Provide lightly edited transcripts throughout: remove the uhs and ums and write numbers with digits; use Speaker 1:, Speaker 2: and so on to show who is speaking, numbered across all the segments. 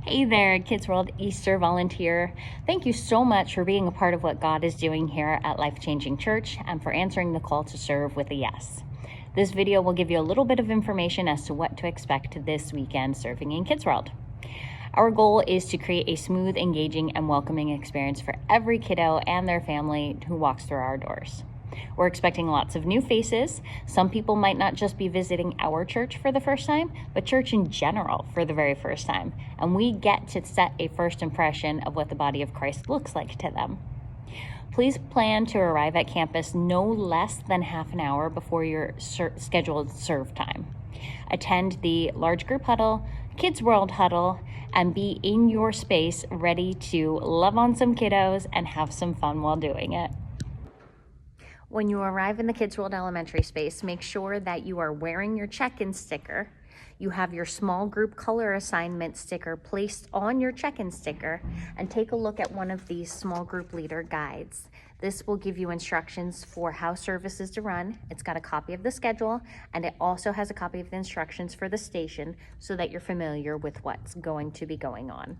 Speaker 1: Hey there, KidzWorld Easter volunteer. Thank you so much for being a part of what God is doing here at Life Changing Church and for answering the call to serve with a yes. This video will give you a little bit of information as to what to expect this weekend serving in KidzWorld. Our goal is to create a smooth, engaging, and welcoming experience for every kiddo and their family who walks through our doors. We're expecting lots of new faces. Some people might not just be visiting our church for the first time, but church in general for the very first time. And we get to set a first impression of what the body of Christ looks like to them. Please plan to arrive at campus no less than half an hour before your scheduled serve time. Attend the large group huddle, KidzWorld huddle, and be in your space ready to love on some kiddos and have some fun while doing it. When you arrive in the KidzWorld elementary space, make sure that you are wearing your check-in sticker. You have your small group color assignment sticker placed on your check-in sticker, and take a look at one of these small group leader guides. This will give you instructions for how service is to run. It's got a copy of the schedule, and it also has a copy of the instructions for the station so that you're familiar with what's going to be going on.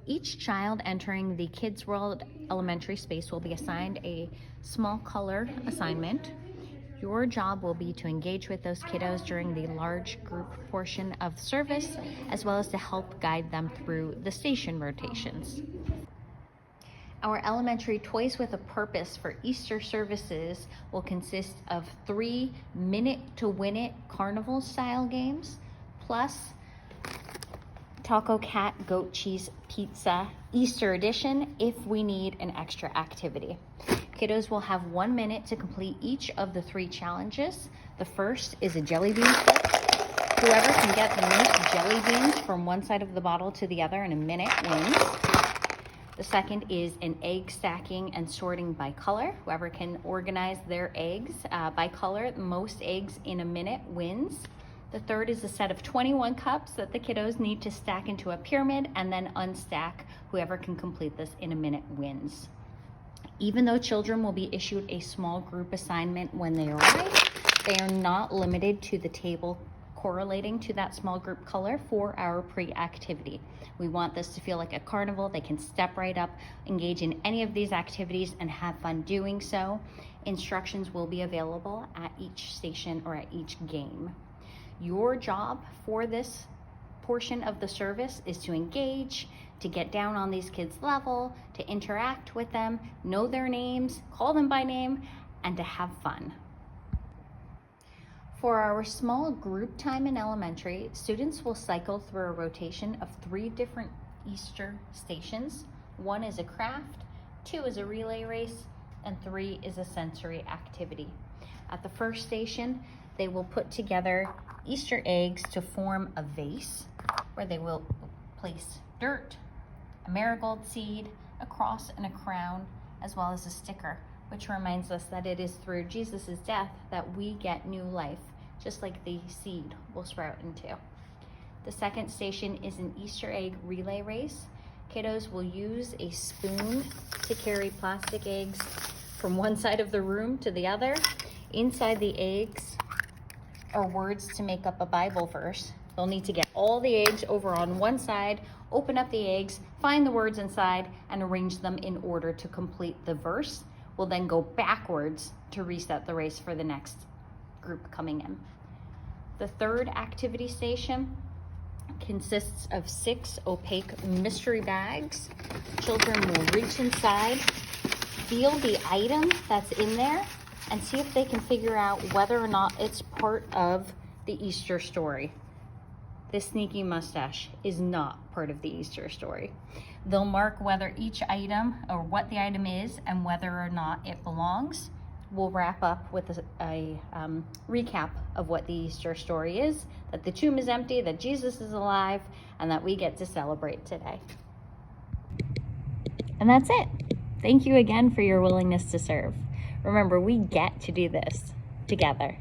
Speaker 1: Each child entering the KidzWorld elementary space will be assigned a small color assignment. Your job will be to engage with those kiddos during the large group portion of service, as well as to help guide them through the station rotations. Our elementary Toys with a Purpose for Easter services will consist of 3 minute to win it carnival style games, plus Taco Cat Goat Cheese Pizza Easter edition if we need an extra activity. Kiddos will have 1 minute to complete each of the 3 challenges. The first is a jelly bean flip. Whoever can get the most jelly beans from one side of the bottle to the other in a minute wins. The second is an egg stacking and sorting by color. Whoever can organize their eggs by color, most eggs in a minute wins. The third is a set of 21 cups that the kiddos need to stack into a pyramid and then unstack. Whoever can complete this in a minute wins. Even though children will be issued a small group assignment when they arrive, they are not limited to the table correlating to that small group color for our pre-activity. We want this to feel like a carnival. They can step right up, engage in any of these activities, and have fun doing so. Instructions will be available at each station or at each game. Your job for this portion of the service is to engage, to get down on these kids' level, to interact with them, know their names, call them by name, and to have fun. For our small group time in elementary, students will cycle through a rotation of 3 different Easter stations. 1 is a craft, 2 is a relay race, and 3 is a sensory activity. At the first station, they will put together Easter eggs to form a vase where they will place dirt, a marigold seed, a cross, and a crown, as well as a sticker, which reminds us that it is through Jesus' death that we get new life, just like the seed will sprout into. The second station is an Easter egg relay race. Kiddos will use a spoon to carry plastic eggs from one side of the room to the other. Inside the eggs are words to make up a Bible verse. They'll need to get all the eggs over on one side, open up the eggs, find the words inside, and arrange them in order to complete the verse. We'll then go backwards to reset the race for the next group coming in. The third activity station consists of 6 opaque mystery bags. Children will reach inside, feel the item that's in there, and see if they can figure out whether or not it's part of the Easter story. This sneaky mustache is not part of the Easter story. They'll mark whether each item or what the item is and whether or not it belongs. We'll wrap up with a recap of what the Easter story is, that the tomb is empty, that Jesus is alive, and that we get to celebrate today. And that's it. Thank you again for your willingness to serve. Remember, we get to do this together.